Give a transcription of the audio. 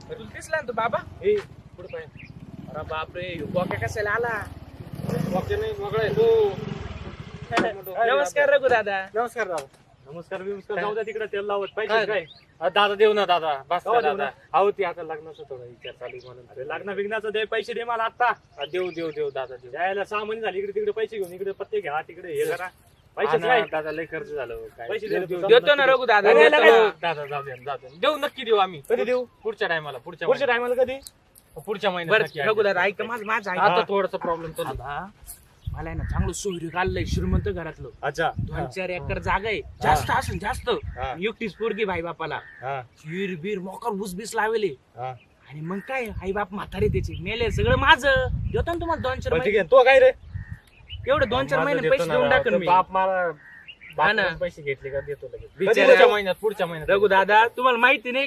तुला दिसला ना तो बाबा ए पुढे पाय अरे बापरे बोक्या कशाला आला वाक्य नाही वगळा आहे तो. नमस्कार रघु दादा. नमस्कार दादा. नमस्कार बिमस्कार जाऊ द्या तिकडे तेल लावत काय? पाहिजे काय दादा देऊ ना दादा बस केव्हा देऊ दादा. अहो ती आता लग्नाचं थोडा विचार चालू आहे म्हणून. अरे लग्न बिग्नाचं दे पैसे दे मला आता देऊ देऊ देऊ दादा देऊ. द्यायला 6 महिने झाले इकडे तिकडे पैसे घेऊन इकडे पत्ते घ्या तिकडे हे करा हा पैसे ना, काय दादा लय खर्च झालं काय. पैसे देऊ, दे, देऊ, देतो ना रघु दादा देऊ. देतो. दादा जाऊ द्या देऊ नक्की देऊ आम्ही. कधी देऊ पुढच्या टायमाला पुढच्या पुढच्या टायमाला कधी महिन्यात. पुढच्या महिन्यात नक्की बरं रघु दादा adjust ऐक माझं ऐक आता थोडासा प्रॉब्लेम चालू आहे. दादा मला आहे ना चांगलं सोयरी काढलंय श्रीमंत घरातलं अच्छा 2-4 एकर जागा आहे जास्त असेल जास्त हा. एकटीच पोरगी भाई बापाला हा हिर बीर मोकर ऊस लावले हा आणि मग काय आई बाप म्हातारे त्याचे मेले सगळं माझं देतो ना तुम्हाला 2-4 बरं, ठीक महिने आहे तो काय रे एवढे 2-4 माझं महिने देतो पैसे ना देऊन राव. टाकन तो मी बाप मला हा ना. बाप पैसे घेतले का देतो लगेच. बिचारा. पुढच्या महिन्यात रघु दादा तुम्हाला माहिती नाही